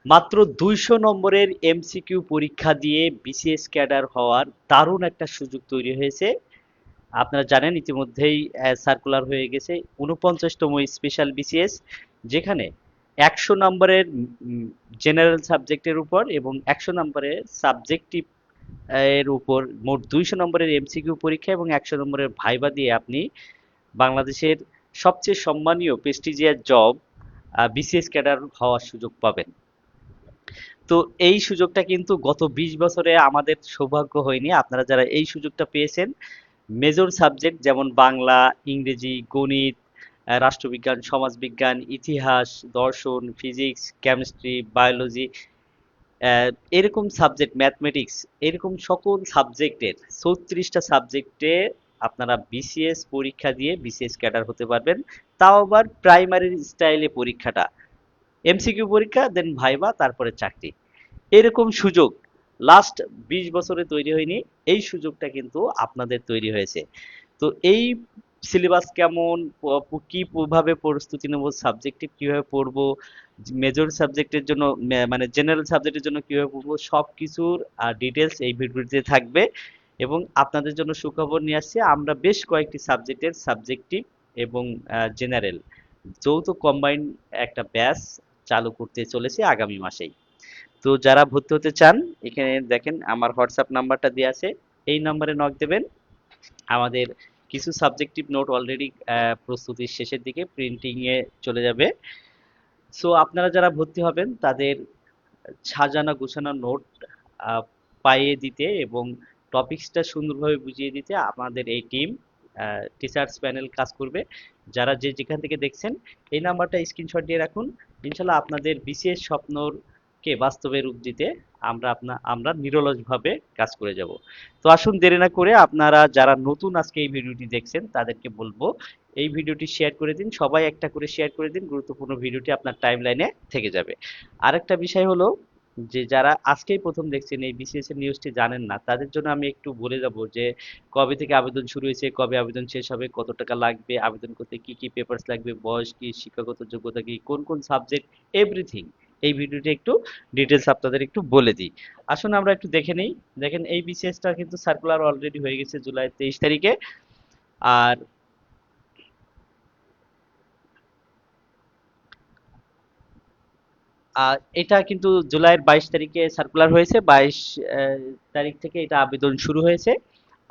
মাত্র ২০০ নম্বরের এমসিকিউ পরীক্ষা দিয়ে বিসিএস ক্যাডার হওয়ার দারুণ একটা সুযোগ তৈরি হয়েছে। আপনারা জানেন ইতিমধ্যেই সার্কুলার হয়ে গেছে ৪৯তম স্পেশাল বিসিএস, যেখানে ১০০ নম্বরের জেনারেল সাবজেক্টের উপর এবং ১০০ নম্বরের সাবজেক্টিভ এর উপর মোট ২০০ নম্বরের এমসিকিউ পরীক্ষা এবং ১০০ নম্বরের ভাইবা দিয়ে আপনি বাংলাদেশের সবচেয়ে সম্মানীয় প্রেস্টিজিয়াস জব বিসিএস ক্যাডার হওয়ার সুযোগ পাবেন। তো এই সুযোগটা কিন্তু গত ২০ বছরে আমাদের সৌভাগ্য হয়নি। আপনারা যারা এই সুযোগটা পেয়েছেন, মেজর সাবজেক্ট যেমন বাংলা, ইংরেজি, গণিত, রাষ্ট্রবিজ্ঞান, সমাজবিজ্ঞান, ইতিহাস, দর্শন, ফিজিক্স, কেমিস্ট্রি, বায়োলজি, এরকম সাবজেক্ট, ম্যাথমেটিক্স, এরকম সকল সাবজেক্টের ৩৬টা সাবজেক্টে আপনারা বিসিএস পরীক্ষা দিয়ে বিসিএস ক্যাডার হতে পারবেন। তাও আবার প্রাইমারি স্টাইলে পরীক্ষাটা, এমসিকিউ পরীক্ষা দেন ভাইবা তারপরে চাকরি। এরকম সুযোগ লাস্ট ২০ বছরে তৈরি হয়নি। এই সুযোগটা কিন্তু আপনাদের তৈরি হয়েছে। তো এই সিলেবাস কেমন, কিভাবে প্রস্তুতি নেব, সাবজেক্টিভ কিভাবে পড়বো, মেজর সাবজেক্টের জন্য মানে জেনারেল সাবজেক্টের জন্য কিভাবে পড়বো, সব কিছুর ডিটেলস এই ভিডিওতে থাকবে। এবং আপনাদের জন্য সুখবর নিয়ে আসছি, আমরা বেশ কয়েকটি সাবজেক্টের সাবজেক্টিভ এবং জেনারেল যৌথ কম্বাইন একটা ব্যাচ চালু করতে চলেছি আগামী মাসেই। তো যারা ভর্তি হতে চান, এখানে দেখেন আমার হোয়াটসঅ্যাপ নাম্বারটা দেওয়া আছে, এই নাম্বারে নক দেবেন। আমাদের কিছু সাবজেক্টিভ নোট অলরেডি প্রস্তুতির শেষের দিকে প্রিন্টিং এ চলে যাবে। সো আপনারা যারা ভর্তি হবেন তাদের সাজানো গোছানো নোট পাইয়ে দিতে এবং টপিকসটা সুন্দরভাবে বুঝিয়ে দিতে আমাদের এই টিম, টিচার্স প্যানেল কাজ করবে। যারা যে যেখান থেকে দেখছেন এই নাম্বারটা স্ক্রিনশট দিয়ে রাখুন। ইনশাল্লাহ আপনাদের বিশেষ স্বপ্নকে বাস্তবে রূপ দিতে আমরা নিরলসভাবে কাজ করে যাব। তো আসুন দেরি না করে, আপনারা যারা নতুন আজকে এই ভিডিওটি দেখছেন তাদেরকে বলবো এই ভিডিওটি শেয়ার করে দিন, সবাই একটা করে শেয়ার করে দিন, গুরুত্বপূর্ণ ভিডিওটি আপনার টাইম লাইনে থেকে যাবে। আরেকটা বিষয় হলো যে যারা আজকেই প্রথম দেখছেন, এই বিসিএস এর নিউজটি জানেন না, তাদের জন্য আমি একটু বলে যাব যে কবে থেকে আবেদন শুরু হয়েছে, কবে আবেদন শেষ হবে, কত টাকা লাগবে, আবেদন করতে কি কি পেপারস লাগবে, বয়স কি, শিক্ষাগত যোগ্যতা কি, কোন কোন সাবজেক্ট, এভরিথিং এই ভিডিওতে একটু ডিটেলস আপনাদের একটু বলে দিই। আসুন আমরা একটু দেখে নেই। দেখেন এই বিসিএসটা কিন্তু সার্কুলার অলরেডি হয়ে গেছে জুলাই 23 তারিখে। আর এটা কিন্তু জুলাইয়ের 22 তারিখে সার্কুলার হয়েছে, 22 তারিখ থেকে এটা আবেদন শুরু হয়েছে।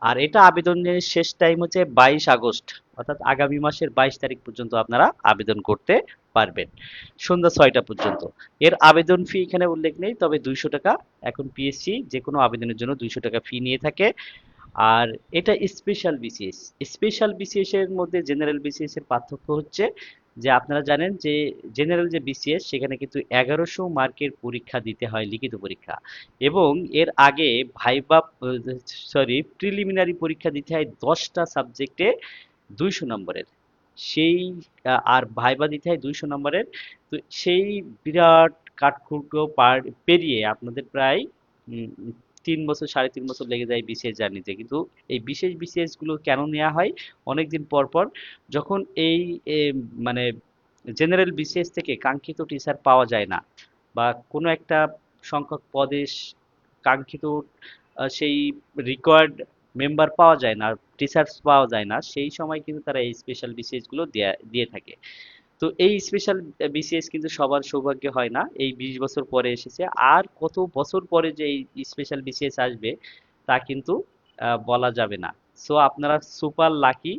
আর এটা আবেদনের শেষ টাইম হচ্ছে 22 আগস্ট, অর্থাৎ আগামী মাসের 22 তারিখ পর্যন্ত আপনারা আবেদন করতে পারবেন সন্ধ্যা 6টা পর্যন্ত। এর আবেদন ফি এখানে উল্লেখ নেই, তবে 200 টাকা। এখন পিএসসি যে কোনো আবেদনের জন্য 200 টাকা ফি নিয়ে থাকে। আর এটা স্পেশাল বিসিএস। স্পেশাল বিসিএস এর মধ্যে জেনারেল বিসিএস এর পার্থক্য হচ্ছে যে আপনারা জানেন যে জেনারেল যে বিসিএস সেখানে কিন্তু 1100 মার্কের পরীক্ষা দিতে হয়, লিখিত পরীক্ষা, এবং এর আগে ভাইবা, প্রিলিমিনারি পরীক্ষা দিতে হয় 10টা সাবজেক্টে 200 নম্বরের। সেই আর ভাইবা দিতে হয় 200 নম্বরের। তো সেই বিরাট কাঠখুটো পেরিয়ে আপনাদের প্রায় 3 বছর, 3.5 বছর লেগে যায় বিসিএস জার্নিতে। কিন্তু এই বিশেষ বিসিএস গুলো কেন নেওয়া হয় অনেকদিন পর পর, যখন এই এ, মানে জেনারেল বিসিএস থেকে কাঙ্ক্ষিত টিচার পাওয়া যায় না, বা কোনো একটা সংখ্যক পদে কাঙ্ক্ষিত সেই রিকোয়ার্ড মেম্বার পাওয়া যায় না, টিচার্স পাওয়া যায় না, সেই সময় কিন্তু তারা এই স্পেশাল বিসিএস গুলো দিয়ে থাকে। তো এই স্পেশাল বিসিএস কিন্তু সবার সৌভাগ্য হয় না, এই 20 বছর পরে এসেছে। আর কত বছর পরে যে এই স্পেশাল বিসিএস আসবে তা কিন্তু বলা যাবে না। সো আপনারা সুপার লাকি।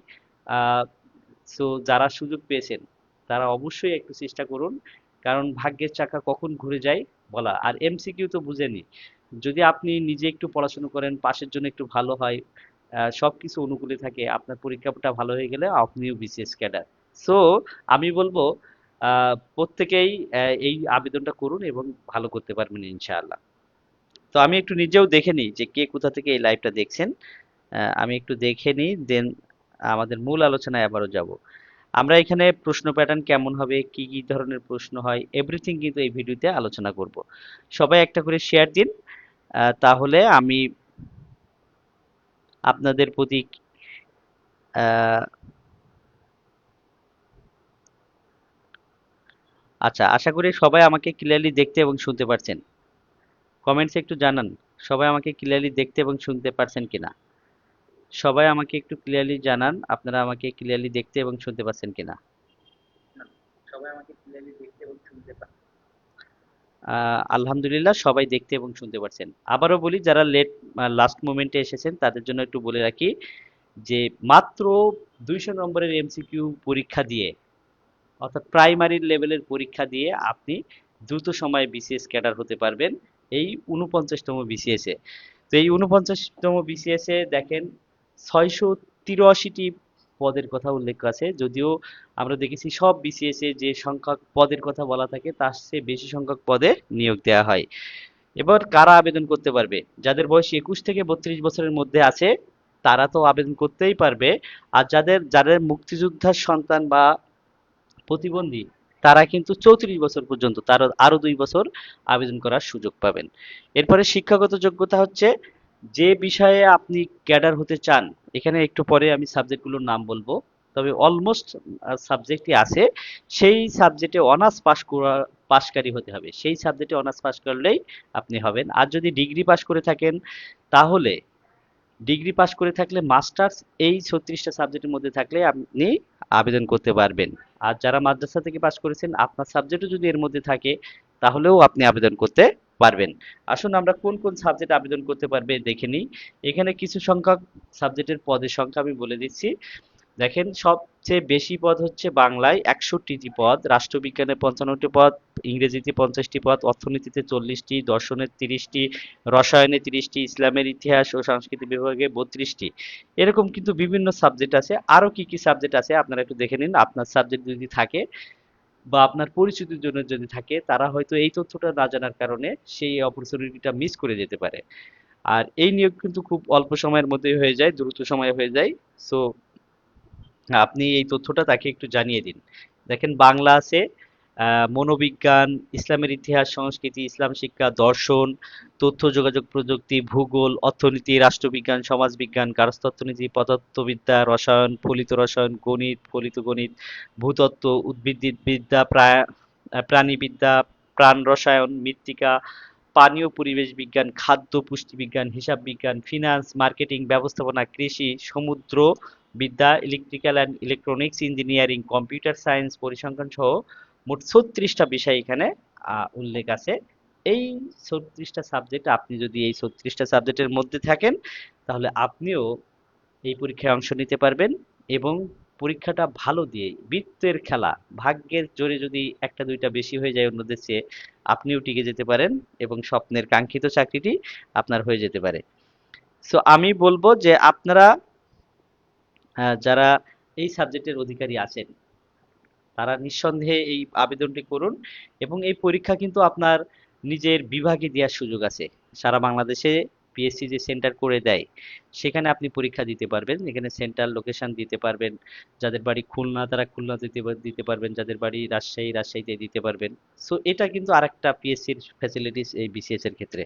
সো যারা সুযোগ পেয়েছেন তারা অবশ্যই একটু চেষ্টা করুন, কারণ ভাগ্যের চাকা কখন ঘুরে যায় বলা। আর এমসিকিউ তো বুঝেনি, যদি আপনি নিজে একটু পড়াশোনা করেন, পাশের জন্য একটু ভালো হয়, সবকিছু অনুকূলে থাকে, আপনার পরীক্ষাটা ভালো হয়ে গেলে আপনিও বিসিএস ক্যাডার। সো আমি বলবো প্রত্যেকেই এই আবেদনটা করুন এবং ভালো করতে পারবেন ইনশাআল্লাহ। তো আমি একটু নিজেও দেখে নিই যে কে কোথা থেকে এই লাইভটা দেখছেন। আমি একটু দেখে নিই, দেন আমাদের মূল আলোচনায় আবারও যাব। আমরা এখানে প্রশ্ন প্যাটার্ন কেমন হবে, কি কি ধরনের প্রশ্ন হয়, এভরিথিং কিন্তু এই ভিডিওতে আলোচনা করব। সবাই একটা করে শেয়ার দিন, তাহলে আমি আপনাদের প্রতি আহ, আচ্ছা, আশা করি সবাই আমাকে ক্লিয়ারলি দেখতে এবং শুনতে পারছেন। কমেন্টসে একটু জানান সবাই আমাকে ক্লিয়ারলি দেখতে এবং শুনতে পারছেন কিনা। সবাই আমাকে একটু ক্লিয়ারলি জানান আপনারা আমাকে ক্লিয়ারলি দেখতে এবং শুনতে পাচ্ছেন কিনা। সবাই আমাকে ক্লিয়ারলি দেখতে এবং শুনতে পাচ্ছেন। আলহামদুলিল্লাহ সবাই দেখতে এবং শুনতে পারছেন। আবারও বলি যারা লাস্ট মোমেন্টে এসেছেন তাদের জন্য একটু বলে রাখি যে মাত্র 200 নম্বরের এমসিকিউ পরীক্ষা দিয়ে অর্থাৎ প্রাইমারি লেভেলের পরীক্ষা দিয়ে আপনি দ্রুত সময়ে বিসিএস ক্যাডার হতে পারবেন এই 49তম বিসিএস এ। তো এই 49তম বিসিএস এ দেখেন 683টি পদের কথা উল্লেখ আছে, যদিও আমরা দেখেছি সব বিসিএস এ যে সংখ্যক পদের কথা বলা থাকে তার চেয়ে বেশি সংখ্যক পদে নিয়োগ দেওয়া হয়। এবার কারা আবেদন করতে পারবে? যাদের বয়স 21 থেকে 32 বছরের মধ্যে আছে তারা তো আবেদন করতেই পারবে। আর যাদের যাদের মুক্তিযোদ্ধার সন্তান বা প্রতিবন্ধী তারা কিন্তু 34 বছর পর্যন্ত তার আরো 2 বছর আবেদন করার সুযোগ পাবেন। এরপরে শিক্ষাগত যোগ্যতা হচ্ছে যে বিষয়ে আপনি ক্যাডার হতে চান, এখানে একটু পরে আমি সাবজেক্টগুলোর নাম বলবো, তবে অলমোস্ট সাবজেক্টই আছে, সেই সাবজেক্টে অনার্স পাশকারী হতে হবে, সেই সাবজেক্টে অনার্স পাশ করলেই আপনি হবেন। আর যদি ডিগ্রি পাশ করে থাকেন তাহলে ডিগ্রি পাস করে থাকলে মাস্টার্স এই 36টা সাবজেক্টের মধ্যে থাকলে আপনি আবেদন করতে পারবেন। আর যারা মাদ্রাসা থেকে পাস করেছেন আপনার সাবজেক্টও যদি এর মধ্যে থাকে তাহলেও আপনি আবেদন করতে পারবেন। আসুন আমরা কোন কোন সাবজেক্ট আবেদন করতে পারবে দেখে নিই। এখানে কিছু সংখ্যক সাবজেক্টের পদের সংখ্যা আমি বলে দিচ্ছি। দেখেন সবচেয়ে বেশি পদ হচ্ছে বাংলায় 61টি পদ, রাষ্ট্রবিজ্ঞানে 55টি পদ, ইংরেজিতে 50টি পদ, অর্থনীতিতে 40টি, দর্শনে 30টি, রসায়নে 30টি, ইসলামের ইতিহাস ও সংস্কৃতি বিভাগে 32টি। এরকম কিন্তু বিভিন্ন সাবজেক্ট আছে। আরো কি কি সাবজেক্ট আছে আপনারা একটু দেখে নিন। আপনার সাবজেক্ট যদি থাকে বা আপনার পরিচিতির জন্য যদি থাকে তারা হয়তো এই তথ্যটা না জানার কারণে সেই অপরচুনিটিটা মিস করে যেতে পারে। আর এই নিয়োগ কিন্তু খুব অল্প সময়ের মধ্যেই হয়ে যায়, দ্রুত সময়ে হয়ে যায়। সো আপনি এই তথ্যটা তাকে একটু জানিয়ে দিন। দেখেন বাংলা আছে, মনোবিজ্ঞান, ইসলামের ইতিহাস সংস্কৃতি, ইসলাম শিক্ষা, দর্শন, তথ্য যোগাযোগ প্রযুক্তি, ভূগোল, অর্থনীতি, রাষ্ট্রবিজ্ঞান, সমাজবিজ্ঞান, গার্হস্থ্যনীতি, পদার্থবিদ্যা, রসায়ন, ফলিত রসায়ন, গণিত, ফলিত গণিত, ভূতত্ত্ব, উদ্ভিদবিদ্যা, প্রাণীবিদ্যা, প্রাণ রসায়ন, মৃত্তিকা, পানীয় পরিবেশ বিজ্ঞান, খাদ্য পুষ্টি বিজ্ঞান, হিসাব বিজ্ঞান, ফিনান্স, মার্কেটিং, ব্যবস্থাপনা, কৃষি, সমুদ্র বিদ্যা, electrical and electronics engineering, computer science, পরিসংখ্যান সহ মোট 36টা বিষয় এখানে উল্লেখ আছে। এই 36টা সাবজেক্ট আপনি যদি এই 36টা সাবজেক্টের মধ্যে থাকেন তাহলে আপনিও এই পরীক্ষায় অংশ নিতে পারবেন এবং পরীক্ষাটা ভালো দিয়ে বৃত্তের খেলা ভাগ্যের জোরে যদি একটা দুইটা বেশি হয়ে যায় অন্যদের চেয়ে আপনিও টিকে যেতে পারেন এবং স্বপ্নের কাঙ্ক্ষিত চাকরিটি আপনার হয়ে যেতে পারে। সো আমি বলবো যে আপনারা যারা এই সাবজেক্টের অধিকারী আছেন তারা নিঃসন্দেহে এই আবেদনটি করুন এবং এই পরীক্ষা কিন্তু আপনার নিজের বিভাগে দেওয়ার সুযোগ আছে। সারা বাংলাদেশে পিএসসি যে সেন্টার করে দেয় সেখানে আপনি পরীক্ষা দিতে পারবেন, এখানে সেন্টার লোকেশন দিতে পারবেন। যাদের বাড়ি খুলনা তারা খুলনা দিতে পারবেন, যাদের বাড়ি রাজশাহীতে দিতে পারবেন। সো এটা কিন্তু আরেকটা পিএসসির ফ্যাসিলিটিস এই বিসিএস এর ক্ষেত্রে।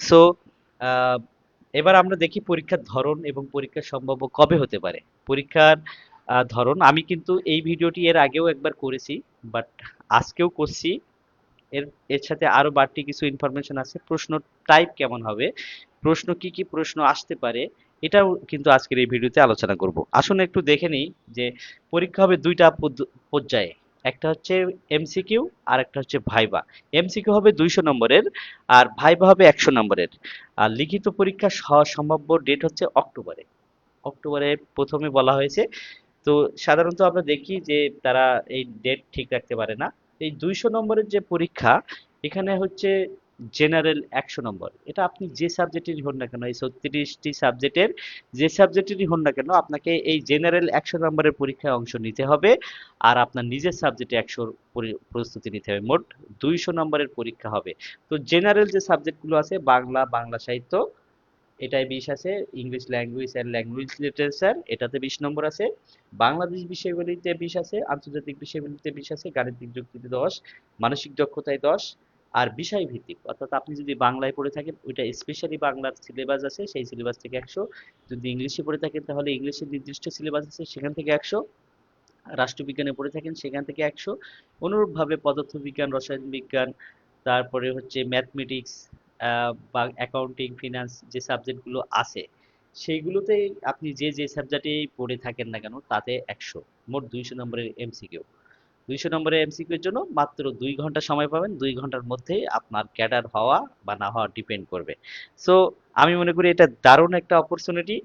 সো এবার আমরা দেখি পরীক্ষার ধরন এবং পরীক্ষার সম্ভাব্য কবে হতে পারে। পরীক্ষার ধরন আমি কিন্তু এই ভিডিওটি এর আগেও একবার করেছি, বাট আজকেও করছি। এর এর সাথে আরো বাড়তি কিছু ইনফরমেশন আছে। প্রশ্ন টাইপ কেমন হবে, প্রশ্ন কি কি প্রশ্ন আসতে পারে, এটাও কিন্তু আজকের এই ভিডিওতে আলোচনা করব। আসুন একটু দেখে নিই যে পরীক্ষা হবে দুইটা পর্যায়ে। একটা হচ্ছে এমসিকিউ আর একটা হচ্ছে ভাইবা। এমসিকিউ হবে 200 নম্বরের আর ভাইবা হবে 100 নম্বরের। আর লিখিত পরীক্ষার সম্ভাব্য ডেট হচ্ছে অক্টোবরে। অক্টোবরে প্রথমে বলা হয়েছে। তো সাধারণত আমরা দেখি যে তারা এই ডেট ঠিক রাখতে পারে না। এই 200 নম্বরের যে পরীক্ষা এখানে হচ্ছে জেনারেল 100 নম্বর। এটা আপনি যে সাবজেক্টেরই হন না কেন, এই 36টি সাবজেক্টের যে সাবজেক্টেরই হন না কেন আপনাকে এই জেনারেল 100 নম্বরের পরীক্ষায় অংশ নিতে হবে। আর আপনার নিজের সাবজেক্টে 100 প্রস্তুতি নিতে হবে। মোট 200 নম্বরের পরীক্ষা হবে। তো জেনারেল যে সাবজেক্টগুলো আছে বাংলা, বাংলা সাহিত্য এটায় 20 আছে, English language and language literature এটাতে 20 নম্বর আছে, বাংলাদেশ বিষয়গুলিতে 20 আছে, আন্তর্জাতিক বিষয়গুলিতে 20 আছে, গাণিতিক যুক্তিতে 10, মানসিক দক্ষতায় 10। আর বিষয় ভিত্তিক অর্থাৎ আপনি যদি বাংলায় পড়ে থাকেন ওইটা স্পেশালি বাংলার সিলেবাস আছে সেই সিলেবাস থেকে 100, যদি ইংলিশে পড়ে থাকেন তাহলে ইংলিশের নির্দিষ্ট সিলেবাস আছে সেখান থেকে 100, রাষ্ট্রবিজ্ঞানে পড়ে থাকেন সেখান থেকে 100। অনুরূপভাবে পদার্থবিজ্ঞান, রসায়ন বিজ্ঞান, তারপরে হচ্ছে ম্যাথমেটিক্স বা অ্যাকাউন্টিং, ফিনান্স যে সাবজেক্টগুলো আছে সেইগুলোতে আপনি যে যে সাবজেক্টেই পড়ে থাকেন না কেন তাতে 100। মোট 200 নম্বরের এমসিকিউ। 200 নম্বরের এমসিকিউ এর জন্য মাত্র 2 ঘন্টা সময় পাবেন। 2 ঘন্টার মধ্যেই আপনার ক্যাডার হওয়া বা না হওয়া ডিপেন্ড করবে। সো আমি মনে করি এটা দারুণ একটা অপরচুনিটি।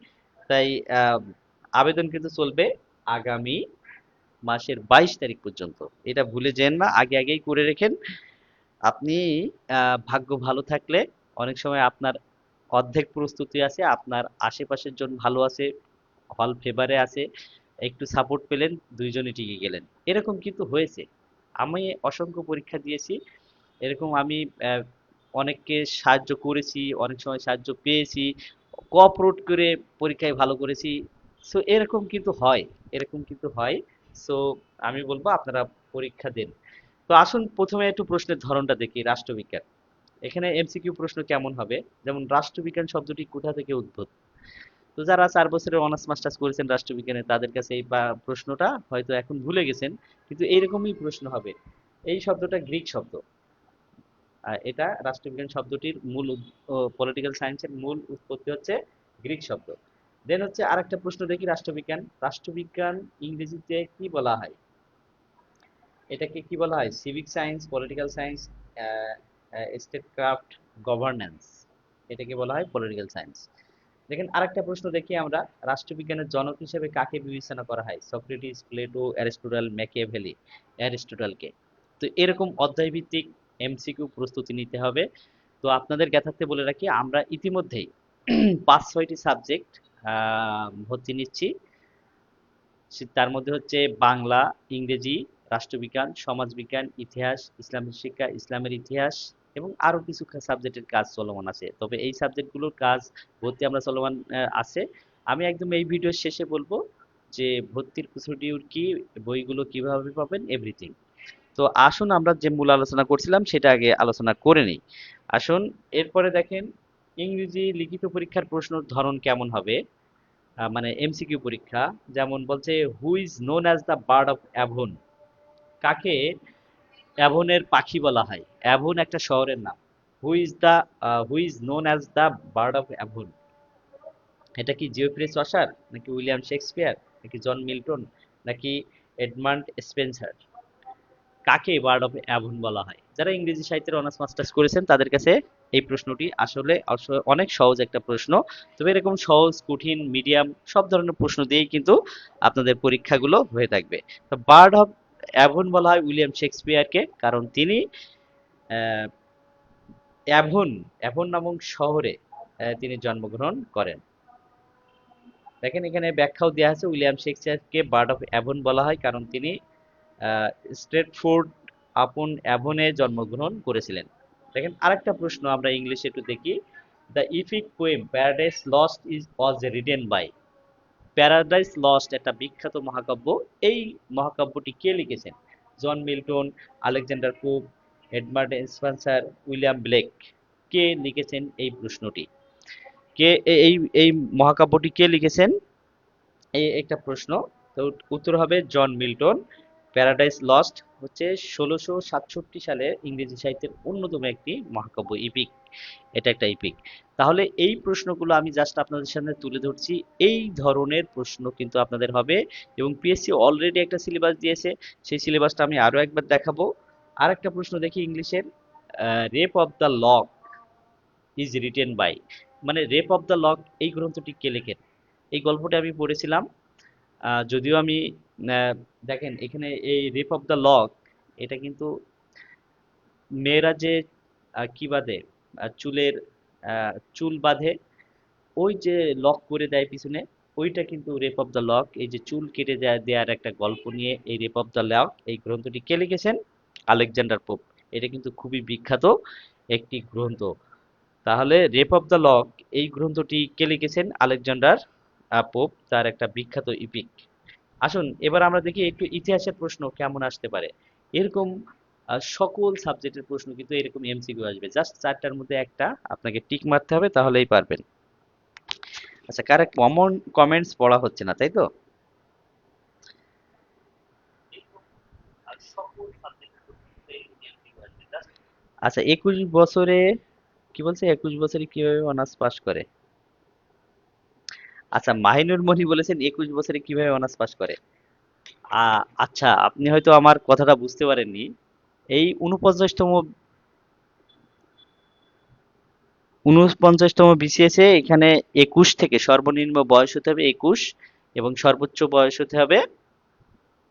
তাই আহ, আবেদন কিন্তু চলবে আগামী মাসের 22 তারিখ পর্যন্ত। এটা ভুলে যেন না, আগে আগেই করে রেখেন। আপনি ভাগ্য ভালো থাকলে অনেক সময় আপনার অর্ধেক প্রস্তুতি আছে, আপনার আশেপাশের জন ভালো আছে, হল ফেভারে আছে, একটু সাপোর্ট পেলেন, দুইজনই টিকে গেলেন। এরকম কিন্তু হয়েছে। আমি অসংখ্য পরীক্ষা দিয়েছি, এরকম আমি আহ, অনেককে সাহায্য করেছি, অনেক সময় সাহায্য পেয়েছি, কোঅপারেট করে পরীক্ষায় ভালো করেছি। সো এরকম কিন্তু হয়, এরকম কিন্তু হয়। সো আমি বলবো আপনারা পরীক্ষা দেন। তো আসুন প্রথমে একটু প্রশ্নের ধরনটা দেখি। রাষ্ট্রবিজ্ঞান, এখানে এমসিকিউ প্রশ্ন কেমন হবে? যেমন রাষ্ট্রবিজ্ঞান শব্দটি কোথা থেকে উদ্ভূত? তো যারা 4 বছরের অনার্স মাস্টার্স করেছেন রাষ্ট্রবিজ্ঞানে তাদের কাছে এই বা প্রশ্নটা হয়তো এখন ভুলে গেছেন, কিন্তু এইরকমই প্রশ্ন হবে। এই শব্দটা গ্রিক শব্দ। এটা রাষ্ট্রবিজ্ঞান শব্দটির মূল পলিটিক্যাল সায়েন্সের মূল উৎপত্তি হচ্ছে গ্রিক শব্দ। দেন হচ্ছে আরেকটা প্রশ্ন দেখি। রাষ্ট্রবিজ্ঞান, রাষ্ট্রবিজ্ঞান ইংরেজিতে কি বলা হয়? এটাকে কি বলা হয়? Civic science, political science, statecraft, governance, এটাকে বলা হয় পলিটিক্যাল সায়েন্স। দেখেন আরেকটা প্রশ্ন দেখি আমরা। রাষ্ট্রবিজ্ঞানের জনক হিসেবে কাকে বিবেচনা করা হয়? Socrates, Plato, Aristotle, Machiavelli. অ্যারিস্টটলকে। তো এরকম অধ্যায় ভিত্তিক এমসিকিউ প্রস্তুতি নিতে হবে। তো আপনাদের জ্ঞাতার্থে বলে রাখি, আমরা ইতিমধ্যেই 5-6টি সাবজেক্ট ভর্তি নিচ্ছি। তার মধ্যে হচ্ছে বাংলা, ইংরেজি, রাষ্ট্রবিজ্ঞান, সমাজবিজ্ঞান, ইতিহাস, ইসলামের শিক্ষা, ইসলামের ইতিহাস এবং আরো কিছু সাবজেক্টের কাজ চলমান আছে। তবে এই সাবজেক্টগুলোর কাজ ভর্তি আমরা চলমান আছে। আমি একদম এই ভিডিওর শেষে বলবো যে ভর্তির প্রসিডিউর কি, বইগুলো কিভাবে পাবেন, এভরিথিং। তো আসুন আমরা যে মূল আলোচনা করছিলাম সেটা আগে আলোচনা করে নিই। আসুন এরপরে দেখেন, ইংরেজি লিখিত পরীক্ষার প্রশ্নের ধরন কেমন হবে? মানে এমসিকিউ পরীক্ষা। যেমন বলছে, who is known as the bird of Avon? কাকে অ্যাভনের পাখি বলা হয়? অ্যাভন একটা শহরের নাম। Who is known as the bird of Avon? এটা কি জিওফ্রি চসার, নাকি উইলিয়াম শেক্সপিয়ার, নাকি জন মিল্টন, নাকি এডমান্ড স্পেন্সার? কাকে বার্ড অফ অ্যাভন বলা হয়? যারা ইংরেজি সাহিত্যের অনার্স মাস্টার্স করেছেন তাদের কাছে এই প্রশ্নটি আসলে অনেক সহজ একটা প্রশ্ন। তবে এরকম সহজ, কঠিন, মিডিয়াম সব ধরনের প্রশ্ন দিয়েই কিন্তু আপনাদের পরীক্ষাগুলো হয়ে থাকবে। তো বার্ড অফ অ্যাভন বলা হয় উইলিয়াম শেক্সপিয়ারকে, কারণ তিনি আহ, অ্যাভন অ্যাভন নামক শহরে তিনি জন্মগ্রহণ করেন। দেখেন এখানে ব্যাখ্যাও দেওয়া আছে, উইলিয়াম শেক্সপিয়ারকে বার্ড অফ অ্যাভন বলা হয় কারণ তিনি স্ট্রেটফোর্ড আপন অ্যাভনে জন্মগ্রহণ করেছিলেন। দেখেন আরেকটা প্রশ্ন আমরা ইংলিশে একটু দেখি। The epic poem Paradise Lost is was written by? Paradise Lost একটা বিখ্যাত মহাকাব্য। এই মহাকাব্যটি কে লিখেছেন? John Milton, Alexander Pope, Edmund Spenser, William Blake. কে লিখেছেন এই প্রশ্নটি? কে এই এই মহাকাব্যটি কে লিখেছেন? এই একটা প্রশ্ন। তো উত্তর হবে জন মিল্টন। প্যারাডাইস লস্ট হচ্ছে 1667 সালে ইংরেজি সাহিত্যের অন্যতম একটি মহাকাব্য, ইপিক। এটা একটা ইপিক। তাহলে এই প্রশ্নগুলো আমি জাস্ট আপনাদের সামনে তুলে ধরছি। এই ধরনের প্রশ্ন কিন্তু আপনাদের হবে, এবং পিএসসি অলরেডি একটা সিলেবাস দিয়েছে, সেই সিলেবাসটা আমি আরো একবার দেখাবো। আর একটা প্রশ্ন দেখি ইংলিশের। Rape of the Lock is written by? মানে রেপ অফ দ্য লক এই গ্রন্থটি কে লেখেন? এই গল্পটা আমি পড়েছিলাম। যদিও আমি দেখেন এখানে এই রেপ অফ দ্য লক, এটা কিন্তু মেয়েরা যে কি বাঁধে, চুলের চুল বাঁধে, ওই যে লক করে দেয় পিছনে, ওইটা কিন্তু রেপ অফ দ্য লক। এই যে চুল কেটে দেওয়ার একটা গল্প নিয়ে এই রেপ অফ দ্য লক এই গ্রন্থটি কে লিখেছেন? Alexander pope. এটা কিন্তু খুবই বিখ্যাত একটি গ্রন্থ। তাহলে রেপ অফ দ্য লক এই গ্রন্থটি কে লিখেছেন? আলেকজান্ডার পোপ, তার একটা বিখ্যাত ইপিক। আসুন এবার আমরা দেখি একটু ইতিহাসের প্রশ্ন কেমন আসতে পারে। এরকম সকল সাবজেক্টের প্রশ্ন কিন্তু এরকম এমসিকিউ আসবে, জাস্ট 4টার মধ্যে একটা আপনাকে টিক মারতে হবে তাহলেই পারবেন। আচ্ছা, কারে কমন কমেন্টস পড়া হচ্ছে না তাই তো? আচ্ছা, 21 বছরে কি বলছে, 21 বছরে কিভাবে অনার্স পাস করে? আচ্ছা, মাহিনুর মনি বলেছেন 21 বছরে কিভাবে অনার্স পাস করে। আচ্ছা, আপনি হয়তো আমার কথাটা বুঝতে পারেননি। এই 49তম বিসিএস এ এখানে 21 থেকে সর্বনিম্ন বয়স হতে হবে 21, এবং সর্বোচ্চ বয়স হতে হবে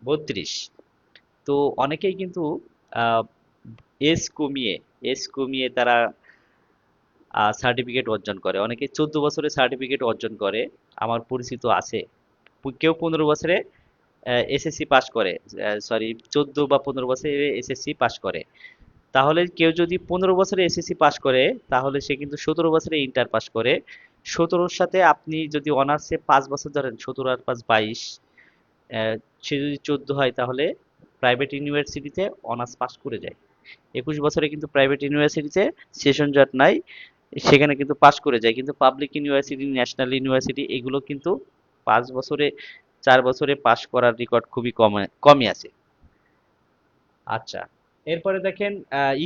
32। তো অনেকেই কিন্তু আহ, এজ কমিয়ে এজ কমিয়ে তারা সার্টিফিকেট অর্জন করে, অনেকে 14 বছরে সার্টিফিকেট অর্জন করে। আমার পরিচিত আছে। কেউ 15 বছরে এসএসসি পাস করে, সরি 14 বা 15 বছরে এসএসসি পাস করে। তাহলে কেউ যদি 15 বছরে এসএসসি পাস করে, তাহলে সে কিন্তু 17 বছরে ইন্টার পাস করে। 17-র সাথে আপনি যদি অনার্সে 5 বছর ধরেন, 17 আর 5 22, সে যদি 14 হয় তাহলে প্রাইভেট ইউনিভার্সিটিতে অনার্স পাস করে যায়। 21 বছরে কিন্তু প্রাইভেট ইউনিভার্সিটিতে সেশন জট নাই, সেখানে কিন্তু পাস করে যায়। কিন্তু পাবলিক ইউনিভার্সিটি, ন্যাশনাল ইউনিভার্সিটি এগুলো কিন্তু 5 বছরে, 4 বছরে পাস করার রেকর্ড খুবই কমই আছে। আচ্ছা, এরপরে দেখেন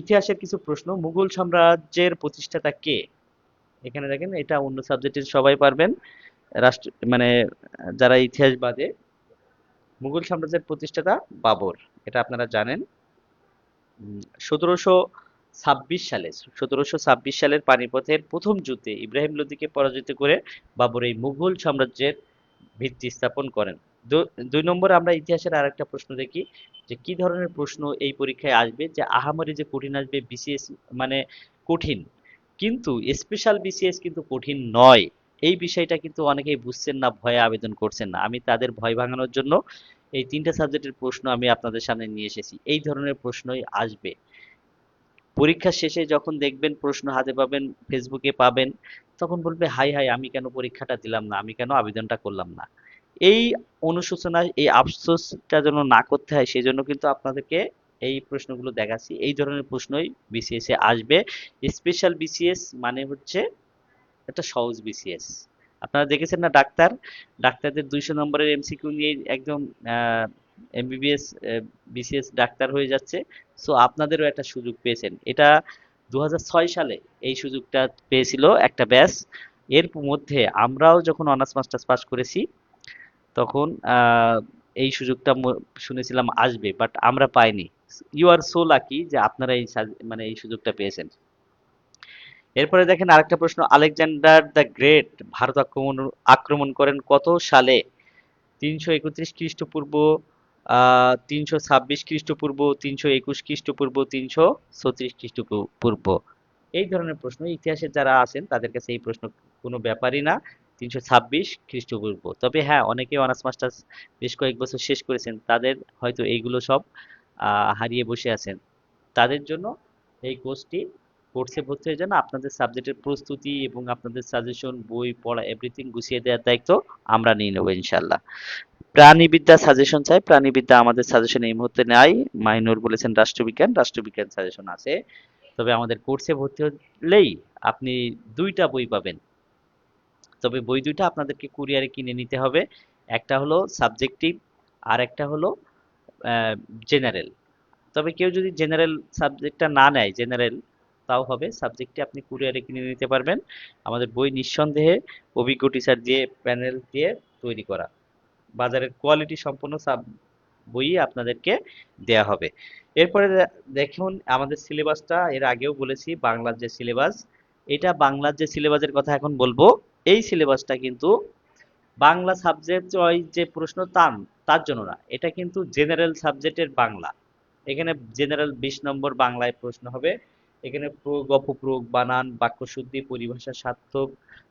ইতিহাসের কিছু প্রশ্ন। মুঘল সাম্রাজ্যের প্রতিষ্ঠাতা কে? এখানে দেখেন, এটা অন্য সাবজেক্টের সবাই পারবেন, রাষ্ট্র মানে যারা ইতিহাস বাদে। মুঘল সাম্রাজ্যের প্রতিষ্ঠাতা বাবর, এটা আপনারা জানেন। 1726 সালে 1726 সালের পানিপথের প্রথম যুদ্ধে ইব্রাহিম লোদিকে পরাজিত করে বাবর এই মুঘল সাম্রাজ্যের ভিত্তি স্থাপন করেন। 2 নম্বরে আমরা ইতিহাসের আর একটা প্রশ্ন দেখি, যে কি ধরনের প্রশ্ন এই পরীক্ষায় আসবে, যে আহামরি যে কঠিন আসবে বিসিএস, মানে কঠিন, কিন্তু স্পেশাল বিসিএস কিন্তু কঠিন নয়। এই বিষয়টা কিন্তু অনেকেই বুঝছেন না, ভয়ে আবেদন করছেন না। আমি তাদের ভয় ভাঙানোর জন্য এই 3টা সাবজেক্টের প্রশ্ন আমি আপনাদের সামনে নিয়ে এসেছি। এই ধরনের প্রশ্নই আসবে পরীক্ষা শেষে। যখন দেখবেন প্রশ্ন হাতে পাবেন, ফেসবুকে পাবেন, তখন বলবে হাই হাই, আমি কেন পরীক্ষাটা দিলাম না, আমি কেন আবেদনটা করলাম না। এই অনুশোচনা, এই আফসোসটা যেন না করতে হয়, সেজন্য কিন্তু আপনাদেরকে এই প্রশ্নগুলো দেখাচ্ছি। এই ধরনের প্রশ্নই বিসিএস এ আসবে। স্পেশাল বিসিএস মানে হচ্ছে একটা সহজ বিসিএস। আপনারা দেখেছেন না, ডাক্তারদের 200 নম্বরের এমসিকিউ নিয়ে একদম এমবিবিএস বিসিএস ডাক্তার হয়ে যাচ্ছে। সো আপনাদেরও একটা সুযোগ পেয়েছেন। এটা 2006 সালে এই সুযোগটা পেয়েছিল একটা ব্যাচ। এর মধ্যে আমরাও যখন অনার্স মাস্টার্স পাস করেছি, তখন এই সুযোগটা শুনেছিলাম আসবে, বাট আমরা পাইনি। ইউ আর সো লাকি যে আপনারা এই মানে এই সুযোগটা পেয়েছেন। এরপরে দেখেন আরেকটা প্রশ্ন, আলেকজান্ডার দ্য গ্রেট ভারত আক্রমণ আক্রমণ করেন কত সালে? 331 খ্রিস্টপূর্ব, 326 খ্রিস্টপূর্ব, 321 খ্রিস্টপূর্ব, 336 খ্রিস্টপূর্ব। এই ধরনের প্রশ্ন ইতিহাসের যারা আছেন তাদের কাছে এই প্রশ্ন কোনো ব্যাপারই না। 326 খ্রিস্টপূর্ব। তবে হ্যাঁ, অনেকে অনার্স মাস্টার্স বেশ কয়েক বছর শেষ করেছেন, তাদের হয়তো এইগুলো সব হারিয়ে বসে আছেন। তাদের জন্য এই কোর্সে ভর্তি হয়ে যান। আপনাদের সাবজেক্টের প্রস্তুতি এবং আপনাদের সাজেশন, বই পড়া, এভরিথিং গুছিয়ে দেওয়ার দায়িত্ব আমরা নিয়ে নেবো ইনশাল্লাহ। প্রাণীবিদ্যা সাজেশন চাই, প্রাণীবিদ্যা আমাদের সাজেশন এই মুহূর্তে নাই। মাইনুর বলেছেন রাষ্ট্রবিজ্ঞান, রাষ্ট্রবিজ্ঞান সাজেশন আছে। তবে আমাদের কোর্সে ভর্তি হলেই আপনি 2টা বই পাবেন। তবে বই 2টা আপনাদেরকে কুরিয়ারে কিনে নিতে হবে। একটা হলো সাবজেক্টিভ, আর একটা হলো জেনারেল। তবে কেউ যদি জেনারেল সাবজেক্টটা না নেয়, জেনারেল তাও হবে, সাবজেক্টে আপনি কুরিয়ারে কিনে নিতে পারবেন। আমাদের বই নিঃসন্দেহে অভিজ্ঞ টিচার দিয়ে, প্যানেল দিয়ে তৈরি করা, বাজারের কোয়ালিটি সম্পন্ন বই আপনাদেরকে দেয়া হবে। এরপরে দেখুন আমাদের সিলেবাসটা, এর আগেও বলেছি বাংলার যে সিলেবাস, এটা বাংলার যে সিলেবাসের কথা এখন বলবো। এই সিলেবাসটা কিন্তু বাংলা সাবজেক্ট ওয়াইজ যে প্রশ্ন তার জন্য না, এটা কিন্তু জেনারেল সাবজেক্টের বাংলা। এখানে জেনারেল 20 নম্বর বাংলায় প্রশ্ন হবে। এখানে প্রয়োগ, অপপ্রয়োগ, বানান, বাক্যশুদ্ধি, পরিভাষা, সার্থক,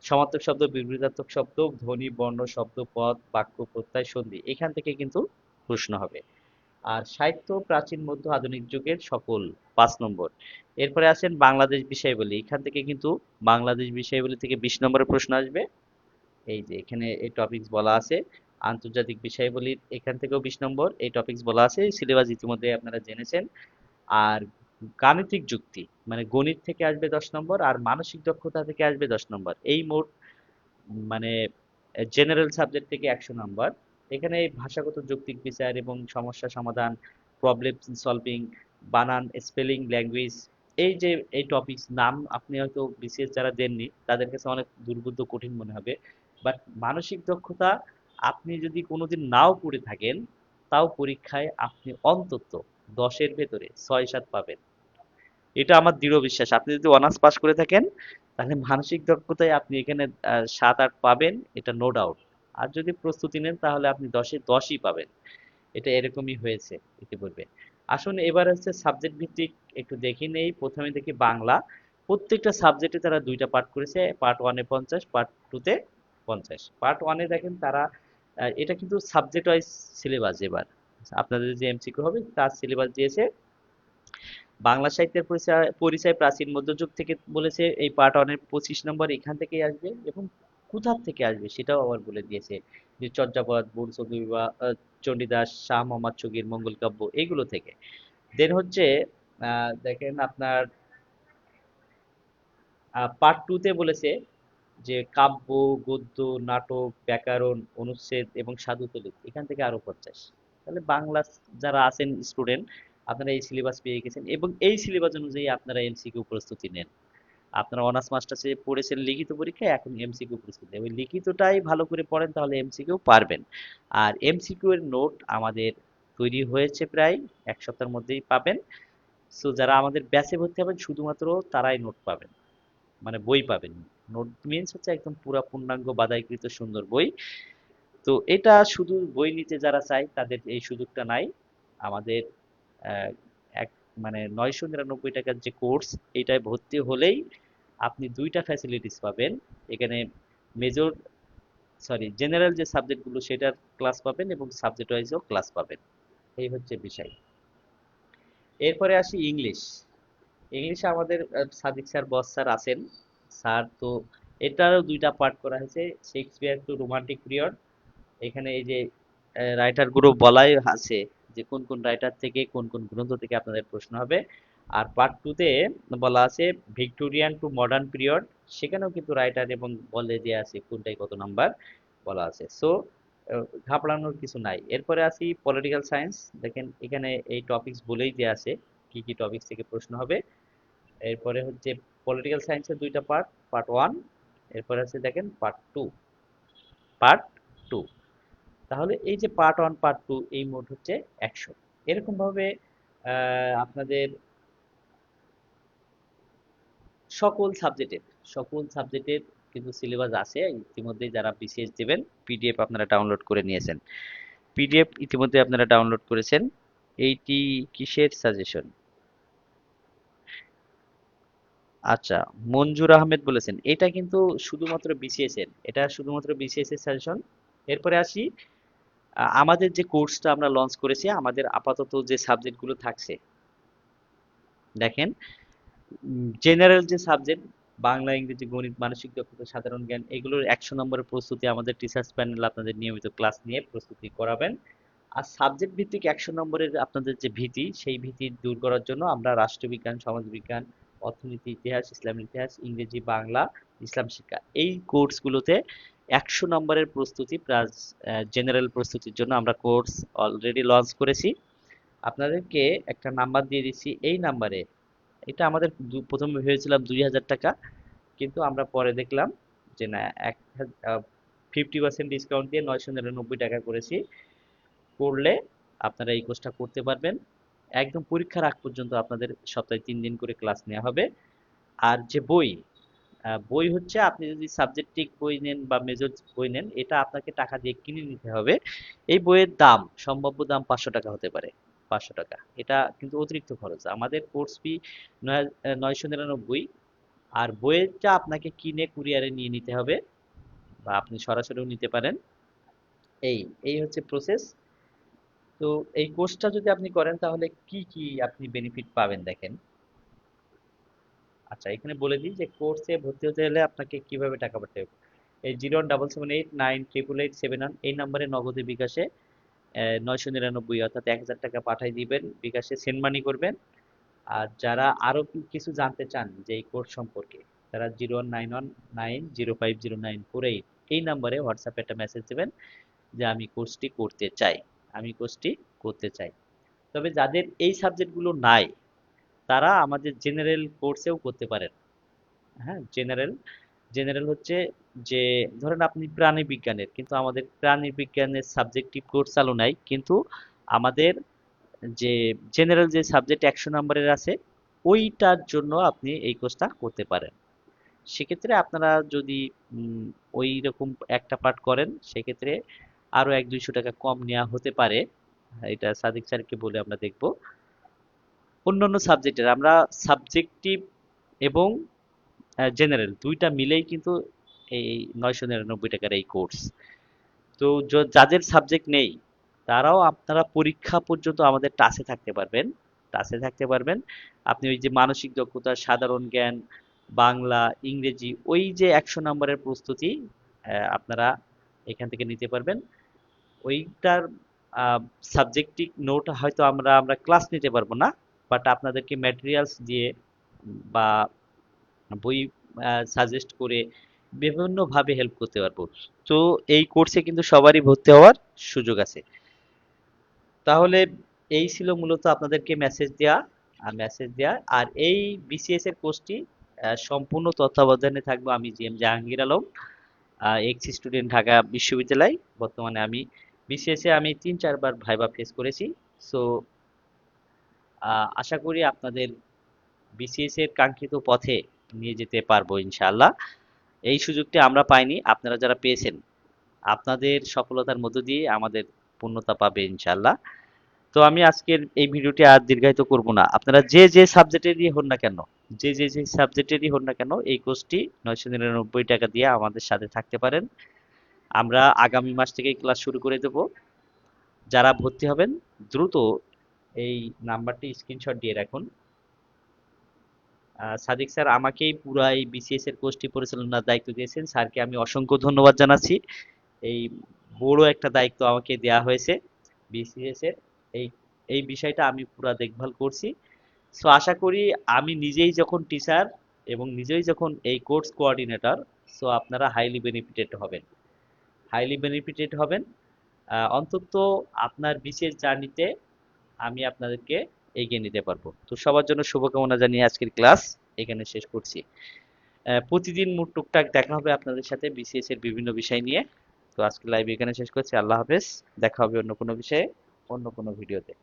সমার্থক শব্দ, বিপরীতার্থক শব্দ, ধ্বনি, বর্ণ, শব্দ, পদ, বাক্য, প্রত্যয়, সন্ধি, এখান থেকে কিন্তু প্রশ্ন হবে। আর সাহিত্য প্রাচীন, মধ্য, আধুনিক যুগের সকল, 5 নম্বর। এরপরে আসেন বাংলাদেশ বিষয়াবলী, এখান থেকে কিন্তু বাংলাদেশ বিষয়াবলী থেকে 20 নম্বরের প্রশ্ন আসবে। এই যে এখানে এই টপিকস বলা আছে। আন্তর্জাতিক বিষয়াবলীর এখান থেকেও 20 নম্বর এই টপিকস বলা আছে, সিলেবাস ইতিমধ্যে আপনারা জেনেছেন। আর গাণিতিক যুক্তি মানে গণিত থেকে আসবে 10 নম্বর, আর মানসিক দক্ষতা থেকে আসবে 10 নম্বর। এই মোট মানে জেনারেল সাবজেক্ট থেকে 100 নম্বর। এখানে ভাষাগত যৌক্তিক বিচার এবং সমস্যা সমাধান, প্রবলেম সলভিং, বানান, স্পেলিং, ল্যাঙ্গুয়েজ, এই যে এই টপিকস নাম আপনি হয়তো বিসিএস যারা দেননি তাদের কাছে অনেক দুর্বোধ্য কঠিন মনে হবে, বাট মানসিক দক্ষতা আপনি যদি কোনোদিন নাও পড়ে থাকেন তাও পরীক্ষায় আপনি অন্তত 10-এর ভেতরে 6-7 পাবেন। এটা আমার দৃঢ় বিশ্বাস। আপনি যদি অনার্স পাস করে থাকেন তাহলে মানসিক দক্ষতায় আপনি এখানে 7-8 পাবেন, এটা নো ডাউট। আর যদি প্রস্তুতি নেন তাহলে আপনি 10-এ 10ই পাবেন। এটা এরকমই হয়েছে ইতিপূর্বে। আসুন এবার হচ্ছে সাবজেক্ট ভিত্তিক একটু দেখে নেই। প্রথমে দেখি বাংলা। প্রত্যেকটা সাবজেক্টে তারা 2টা পার্ট করেছে। পার্ট 1-এ 50, পার্ট 2-তে 50। পার্ট 1-এ দেখেন তারা এটা কিন্তু সাবজেক্ট ওয়াইজ সিলেবাস এবার। আপনাদের যে এমসিকিউ হবে তার সিলেবাস দিয়েছে। বাংলা সাহিত্যের পরিচয় পরিচয় প্রাচীন মধ্যযুগ থেকে বলেছে, এই পার্ট 1-এর 25 নম্বর এখান থেকেই আসবে, এবং কোথা থেকে আসবে সেটাও আবার বলে দিয়েছে, যে চর্যাপদ, বংশোদ্ভূত বা চণ্ডীদাস, শাহ মোহাম্মদ শগীর, মঙ্গল কাব্য, এগুলো থেকে। দেন হচ্ছে দেখেন আপনার পার্ট 2-তে বলেছে যে কাব্য, গদ্য, নাটক, ব্যাকরণ, অনুচ্ছেদ এবং সাধুতলিত এখান থেকে আরো 50। তাহলে বাংলা যারা আছেন স্টুডেন্ট, আপনারা এই সিলেবাস পেয়ে গেছেন, এবং এই সিলেবাস অনুযায়ী আপনারা এমসিকিউ প্রস্তুতি নেন। আপনারা অনার্স মাস্টার্সে পড়েছেন লিখিত পরীক্ষায়, এখন এমসিকিউ প্রস্তুতি, ওই লিখিতটাই ভালো করে পড়েন তাহলে এমসিকিউ পারবেন। আর এমসিকিউ এর নোট আমাদের তৈরি হয়েছে, প্রায় 1 সপ্তাহের মধ্যেই পাবেন। সো যারা আমাদের ব্যাচে ভর্তি হবেন শুধুমাত্র তারাই নোট পাবেন, মানে বই পাবেন। নোট মিন্স হচ্ছে একদম পুরা পূর্ণাঙ্গ বাদাইকৃত সুন্দর বই। তো এটা শুধু বই নিতে যারা চায় তাদের এই সুযোগটা নাই। আমাদের আহ, এক মানে 999 টাকার যে কোর্স, এটায় ভর্তি হলেই আপনি 2টা ফ্যাসিলিটিস পাবেন। এখানে মেজর জেনারেল যে সাবজেক্টগুলো সেটার ক্লাস পাবেন, এবং সাবজেক্ট ওয়াইজও ক্লাস পাবেন। এই হচ্ছে বিষয়। এরপরে আসি ইংলিশ। ইংলিশে আমাদের সাদিক স্যার, বস স্যার আছেন। স্যার তো এটারও 2টা পার্ট করা হয়েছে, শেক্সপিয়ার টু রোমান্টিক পিরিয়ড। এখানে এই যে রাইটার গ্রুপ বলাই আছে যে কোন কোন রাইটার থেকে, কোন কোন গ্রন্থ থেকে আপনাদের প্রশ্ন হবে। আর পার্ট 2-তে বলা আছে ভিক্টোরিয়ান টু মডার্ন পিরিয়ড, সেখানেও কিন্তু রাইটার এবং বলে দেয়া আছে কোনটাই কত নাম্বার বলা আছে। সো ঘাবড়ানোর কিছু নাই। এরপরে আসি পলিটিক্যাল সায়েন্স। দেখেন এখানে এই টপিকস বলেই দেয়া আছে কি কি টপিকস থেকে প্রশ্ন হবে। এরপরে হচ্ছে পলিটিক্যাল সায়েন্সের 2টা পার্ট, পার্ট 1, এরপরে আছে দেখেন পার্ট 2। তাহলে এই যে পার্ট 1, পার্ট 2, এই মোট হচ্ছে 100। এরকম ভাবে আপনাদের সকল সাবজেক্টের সকল সাবজেক্টের কিন্তু সিলেবাস আছে ইতিমধ্যে। যারা বিসিএস দেবেন পিডিএফ আপনারা ডাউনলোড করে নিয়েছেন, পিডিএফ ইতিমধ্যে আপনারা ডাউনলোড করেছেন। এইটি কিসের সাজেশন? আচ্ছা, মঞ্জুর আহমেদ বলেছেন এটা কিন্তু শুধুমাত্র বিসিএস এর, এটা শুধুমাত্র বিসিএস এর সাজেশন। এরপরে আসি আমাদের যে কোর্সটা আমরা লঞ্চ করেছি, আমাদের আপাতত যে সাবজেক্টগুলো থাকছে দেখেন, জেনারেল যে সাবজেক্ট বাংলা, ইংরেজি, গণিত, মানসিক দক্ষতা, সাধারণ জ্ঞান, এগুলোর 100 নম্বরের প্রস্তুতি আমাদের টিচার্স প্যানেল আপনাদের নিয়মিত ক্লাস নিয়ে প্রস্তুতি করাবেন। আর সাবজেক্ট ভিত্তিক 100 নম্বরের আপনাদের যে ভীতি, সেই ভীতি দূর করার জন্য আমরা রাষ্ট্রবিজ্ঞান, সমাজবিজ্ঞান, অর্থনীতি, ইতিহাস, ইসলাম ইতিহাস, ইংরেজি, বাংলা, ইসলাম শিক্ষা, এই কোর্সগুলোতে 100 নম্বরের প্রস্তুতি প্লাস জেনারেল প্রস্তুতির জন্য আমরা কোর্স অলরেডি লঞ্চ করেছি। আপনাদেরকে একটা নাম্বার দিয়ে দিচ্ছি, এই নাম্বারে, এটা আমাদের প্রথমে ভেবেছিলাম 2000 টাকা, কিন্তু আমরা পরে দেখলাম যে না, 50% ডিসকাউন্ট দিয়ে 999 টাকা করেছি। করলে আপনারা এই কোর্সটা করতে পারবেন। একদম পরীক্ষার আগ পর্যন্ত আপনাদের সপ্তাহে 3 দিন করে ক্লাস নেওয়া হবে। আর যে বই, বই হচ্ছে আপনি যদি সাবজেক্টিক বই নেন বা মেজর বই নেন, এটা আপনাকে টাকা দিয়ে কিনে নিতে হবে। এই বইয়ের দাম, সম্ভাব্য দাম 500 টাকা হতে পারে, 500 টাকা। এটা কিন্তু অতিরিক্ত খরচ। আমাদের কোর্স ফি 999। আর বইয়েরটা আপনাকে কিনে কুরিয়ারে নিয়ে নিতে হবে, বা আপনি সরাসরিও নিতে পারেন। এই এই হচ্ছে প্রসেস। তো এই কোর্সটা যদি আপনি করেন তাহলে কি কি আপনি বেনিফিট পাবেন দেখেন। আচ্ছা, এখানে বলে দিই যে কোর্সে ভর্তি হতে হলে আপনাকে কিভাবে টাকা পাঠাতে হবে। এই 01778988877 এই নম্বরে নগদে বিকাশে 999 অর্থাৎ 1000 টাকা পাঠাই দিবেন, বিকাশে সেন্ড মানি করবেন। আর যারা আরো কিছু জানতে চান যে এই কোর্স সম্পর্কে, তারা 01919050948 এই নাম্বারে হোয়াটসঅ্যাপে একটা মেসেজ দেবেন যে আমি কোর্সটি করতে চাই, আমি কোর্সটি করতে চাই। তবে যাদের এই সাবজেক্টগুলো নাই, তারা আমাদের জেনারেল কোর্সেও করতে পারেন। হ্যাঁ, জেনারেল জেনারেল হচ্ছে যে ধরেন আপনি প্রাণী বিজ্ঞানের, কিন্তু আমাদের প্রাণী বিজ্ঞানের সাবজেক্টিভ কোর্স চালু নাই, কিন্তু আমাদের যে জেনারেল যে সাবজেক্ট 100 নম্বরের আছে ওইটার জন্য আপনি এই কোর্সটা করতে পারেন। সেক্ষেত্রে আপনারা যদি ওই রকম একটা পার্ট করেন, সেক্ষেত্রে আরো 100-200 টাকা কম নেওয়া হতে পারে। এটা সাদিক স্যারকে বলে আমরা দেখব। অন্যান্য সাবজেক্টের আমরা সাবজেক্টিভ এবং জেনারেল দুইটা মিলেই কিন্তু এই 999 টাকার এই কোর্স। তো যাদের সাবজেক্ট নেই তারাও আপনারা পরীক্ষা পর্যন্ত আমাদের টাচে থাকতে পারবেন। টাচে থাকতে পারবেন। আপনি ওই যে মানসিক দক্ষতা, সাধারণ জ্ঞান, বাংলা, ইংরেজি, ওই যে 100 নম্বরের প্রস্তুতি আপনারা এখান থেকে নিতে পারবেন। ওইটার সাবজেক্টিভ নোট হয়তো আমরা ক্লাস নিতে পারবো না, বাট আপনাদেরকে ম্যাটেরিয়ালস দিয়ে বা বই সাজেস্ট করে বিভিন্নভাবে হেল্প করতে পারবো। তো এই কোর্সে কিন্তু সবারই ভর্তি হওয়ার সুযোগ আছে। তাহলে এই ছিল মূলত আপনাদেরকে মেসেজ দেয়া। আর এই বিসিএস এর কোর্সটি সম্পূর্ণ তত্ত্বাবধানে থাকবো আমি, GM Jahangir Alam, ex student, Dhaka বিশ্ববিদ্যালয়। বর্তমানে আমি বিসিএস এ আমি 3-4 বার ভাইবা ফেস করেছি। সো আশা করি আপনাদের বিসিএস এর কাঙ্ক্ষিত পথে নিয়ে যেতে পারবো ইনশাআল্লাহ। এই সুযোগটি আমরা পাইনি, আপনারা যারা পেয়েছেন আপনাদের সফলতার মধ্য দিয়ে আমাদের পূর্ণতা পাবে ইনশাআল্লাহ। তো আমি আজকের এই ভিডিওটি আর দীর্ঘায়িত করব না। আপনারা যে যে সাবজেক্টেরই হন না কেন, যে সাবজেক্টেরই হন না কেন, এই কোর্সটি 999 টাকা দিয়ে আমাদের সাথে থাকতে পারেন। আমরা আগামী মাস থেকে ক্লাস শুরু করে দেব। যারা ভর্তি হবেন দ্রুত এই নাম্বারটি স্ক্রিনশট দিয়ে রাখুন। সাদিক স্যার আমাকেই পুরো এই বিসিএস এর কোর্সটি পরিচালনার দায়িত্ব দিয়েছেন, স্যারকে আমি অসংখ্য ধন্যবাদ জানাচ্ছি। এই বড় একটা দায়িত্ব আমাকে দেয়া হয়েছে বিসিএস এর। এই এই বিষয়টা আমি পুরো দেখভাল করছি। সো আশা করি আমি নিজেই যখন টিচার এবং নিজেই যখন এই কোর্স কোঅর্ডিনেটর, সো আপনারা হাইলি বেনিফিটেড হবেন। অন্তত আপনার বিসিএস জার্নিতে আমি আপনাদেরকে এগিয়ে নিতে পারবো। তো সবার জন্য শুভকামনা জানিয়ে আজকের ক্লাস এখানে শেষ করছি। প্রতিদিন টুকটাক দেখা হবে আপনাদের সাথে বিসিএস এর বিভিন্ন বিষয় নিয়ে। তো আজকে লাইভ এখানে শেষ করছি। আল্লাহ হাফেজ। দেখা হবে অন্য কোনো বিষয়ে, অন্য কোনো ভিডিওতে।